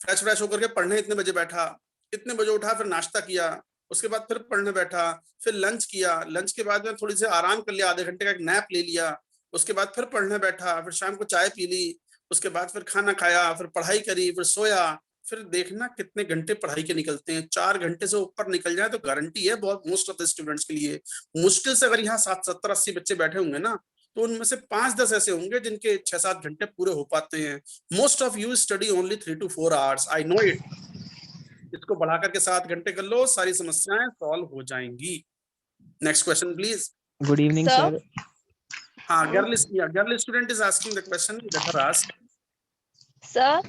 A: फ्रेश होकर के पढ़ने इतने बजे बैठा, इतने बजे उठा, फिर नाश्ता किया, उसके बाद फिर पढ़ने बैठा, फिर लंच किया, लंच के बाद में थोड़ी सी आराम कर लिया, आधे घंटे का एक नैप ले लिया, उसके बाद फिर पढ़ने बैठा, फिर शाम को चाय पी ली, उसके बाद फिर खाना खाया, फिर पढ़ाई करी, फिर सोया. फिर देखना कितने घंटे पढ़ाई के निकलते हैं. 4 घंटे से ऊपर निकल जाए तो गारंटी है बहुत मोस्ट ऑफ द स्टूडेंट्स के लिए. मुश्किल से अगर यहाँ 70-80 बच्चे बैठे होंगे ना, तो उनमें से 5-10 ऐसे होंगे जिनके 6-7 घंटे पूरे हो पाते हैं. Most of you study only 3 to 4 hours. I know it. इसको बढ़ा करके 7 घंटे कर लो, सारी समस्याएं सॉल्व हो जाएंगी. Next question please.
L: Good evening,
M: Sir.
L: sir.
A: Girl student is asking the question. Let her ask.
M: Sir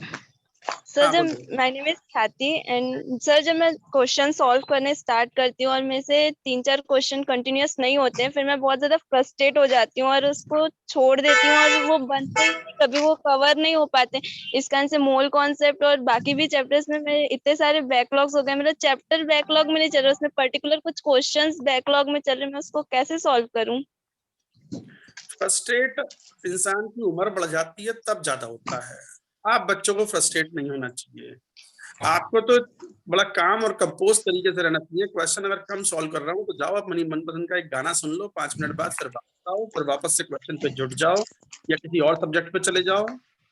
A: हाँ,
M: जब
A: बोलो।
M: माय नेम इज ख्याति एंड सर जब मैं क्वेश्चन सॉल्व करने स्टार्ट करती हूँ और मेरे से 3-4 क्वेश्चन कंटिन्यूअस नहीं होते हैं, फिर मैं बहुत ज्यादा फ्रस्ट्रेट हो जाती हूँ और उसको छोड़ देती हूँ और वो बनते ही नहीं, कभी वो कवर नहीं हो पाते। इस कारण से मोल कॉन्सेप्ट और बाकी भी चैप्टर्स में मेरे इतने सारे बैकलॉग्स हो गए। मेरा चैप्टर बैकलॉग में नहीं चल रहा, उसमें पर्टिकुलर कुछ क्वेश्चंस बैकलॉग में चल रहे, मैं उसको कैसे सॉल्व करूँ?
A: फ्रस्ट्रेट इंसान की उम्र बढ़ जाती है तब ज्यादा होता है। आप बच्चों को फ्रस्ट्रेट नहीं होना चाहिए। आपको तो बड़ा काम और कंपोज तरीके से रहना चाहिए। क्वेश्चन अगर कम सॉल्व कर रहा हूँ तो जाओ अपनी मनपसंद का एक गाना सुन लो, 5 मिनट बाद फिर वापस आओ, फिर वापस से क्वेश्चन पे जुट जाओ या किसी और सब्जेक्ट पे चले जाओ।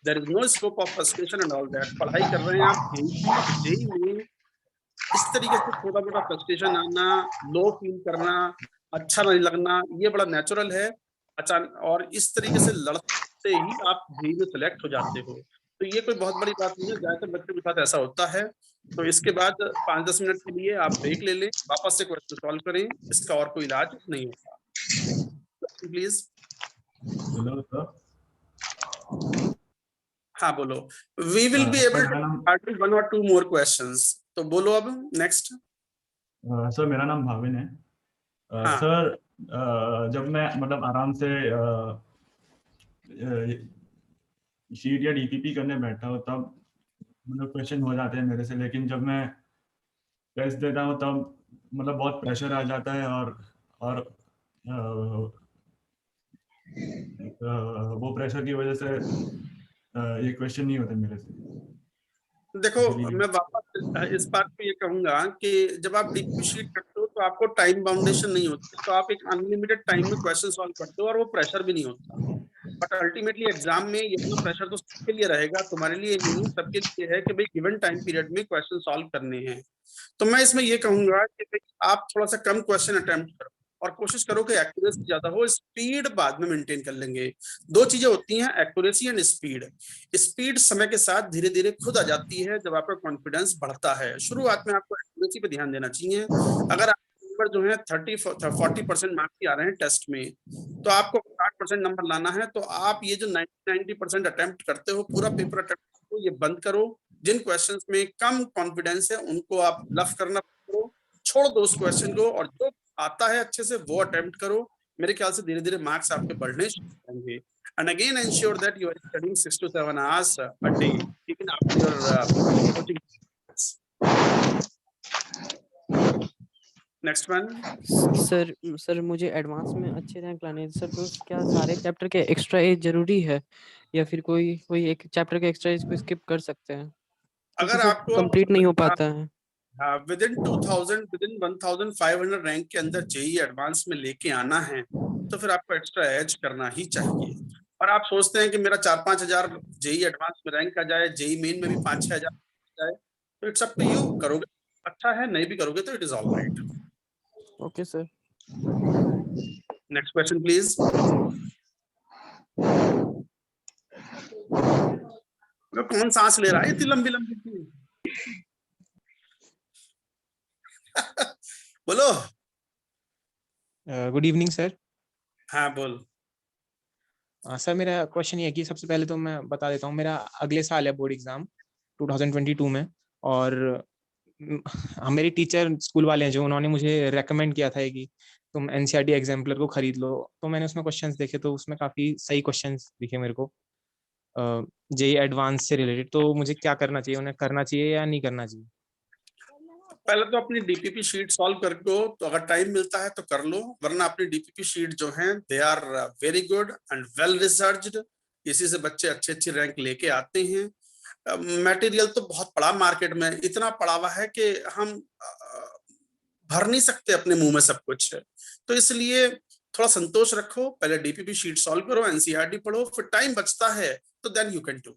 A: There is no scope of frustration and all that. पढ़ाई कर रहे हैं आप जेई में, इस तरीके से छोटा मोटा फ्रस्ट्रेशन आना, लो फील करना, अच्छा नहीं लगना, ये बड़ा नेचुरल है। अचानक और इस तरीके से लड़ते ही आप जेई में सिलेक्ट हो जाते हो, तो ये कोई बहुत बड़ी बात नहीं है। ज्यादातर बच्चों के साथ ऐसा होता है। तो इसके बाद 5-10 मिनट के लिए आप ब्रेक ले लें, वापस से क्वेश्चन सॉल्व करें, इसका और कोई इलाज नहीं होता। प्लीज।
N: Hello sir.
A: हाँ बोलो। We will be able to 1 or 2 more questions। तो बोलो अब नेक्स्ट।
N: सर मेरा नाम भाविन है।
A: हाँ।
N: सर जब मैं मतलब आराम से शीट या डीपीपी करने बैठा हूँ तब मतलब क्वेश्चन हो जाते हैं मेरे से, लेकिन जब मैं टेस्ट देता हूँ तब मतलब बहुत प्रेशर आ जाता है और वो प्रेशर की वजह से ये क्वेश्चन नहीं होते मेरे से।
A: देखो, मैं वापस इस बात पे ये कहूंगा कि जब आप डीपीपी शीट करते हो तो आपको टाइम बाउंडेशन नहीं होती, तो आप एक अनलिमिटेड टाइम में क्वेश्चन सॉल्व करते हो और वो प्रेशर भी नहीं होता। बट अल्टीमेटली एग्जाम में ये प्रेशर तो सबके लिए रहेगा, तुम्हारे लिए नहीं, सबके लिए है कि भाई गिवन टाइम पीरियड में क्वेश्चन सॉल्व करने हैं। तो मैं इसमें ये कहूंगा कि आप थोड़ा सा कम क्वेश्चन अटेम्प्ट करो और कोशिश करो कि एक्यूरेसी ज्यादा हो, स्पीड बाद में मेंटेन कर लेंगे। 2 चीजें होती हैं, एक्यूरेसी एंड स्पीड। स्पीड समय के साथ धीरे धीरे खुद आ जाती है जब आपका कॉन्फिडेंस बढ़ता है। शुरुआत में आपको एक्यूरेसी पे ध्यान देना चाहिए। अगर आपके नंबर जो है 40% मार्क्स की आ रहे हैं टेस्ट में, तो आपको 60% नंबर लाना है। तो आप ये जो 90% अटेम्प्ट करते हो, पूरा पेपर अटेम्प्ट करते हो, ये बंद करो। जिन क्वेश्चंस में कम कॉन्फिडेंस है उनको आप ब्लफ करना करो, छोड़ दो उस क्वेश्चन को, और जो आता है अच्छे से वो अटेम्प्ट करो। मेरे ख्याल से धीरे धीरे मार्क्स आपके बढ़ने शुरू होंगे। And again, ensure that you are studying 6 to 7 hours a day, even after your coaching. Next one.
B: Sir मुझे एडवांस में अच्छे रैंक लाने हैं सर, तो क्या सारे चैप्टर के एक्स्ट्रा एज जरूरी है या फिर कोई एक चैप्टर के एक्स्ट्रा एज को स्किप कर सकते हैं?
A: अगर आपको
B: कंप्लीट नहीं हो पाता है।
A: विदिन 1500 रैंक के अंदर जेई एडवांस में लेके आना है तो फिर आपको एक्स्ट्रा एज करना ही चाहिए। और आप सोचते हैं कि मेरा 4-5 हजार जेई एडवांस में रैंक आ जाए, जेई मेन में भी 5-6 हजार जाए, तो इट्स अप टू यू। करोगे अच्छा है, नहीं भी करोगे तो it is all right.
B: Okay sir.
A: Next question please. कौन सांस ले रहा है इतनी लंबी लंबी? बोलो।
L: Good evening sir.
A: हाँ बोल।
L: सर मेरा क्वेश्चन ये है कि सबसे पहले तो मैं बता देता हूँ, मेरा अगले साल है बोर्ड एग्जाम 2022 में, और मेरी टीचर स्कूल वाले हैं जो, उन्होंने मुझे रेकमेंड किया था कि तुम एनसीईआरटी एग्जाम्पलर को खरीद लो। तो मैंने उसमें क्वेश्चंस देखे तो उसमें काफ़ी सही क्वेश्चंस दिखे मेरे को जेई एडवांस से रिलेटेड। तो मुझे क्या करना चाहिए, उन्हें करना चाहिए या नहीं करना चाहिए?
A: पहले तो अपनी डीपीपी शीट सॉल्व कर दो, तो अगर टाइम मिलता है तो कर लो, वरना अपनी डीपीपी शीट जो है they are very good and well researched. इसी से बच्चे अच्छे रैंक लेके आते हैं। मटेरियल तो बहुत पड़ा मार्केट में, इतना पड़ा हुआ है कि हम भर नहीं सकते अपने मुंह में सब कुछ। तो इसलिए थोड़ा संतोष रखो, पहले डीपीपी शीट सॉल्व करो, एनसीईआरटी पढ़ो, फिर टाइम बचता है तो देन यू कैन डू।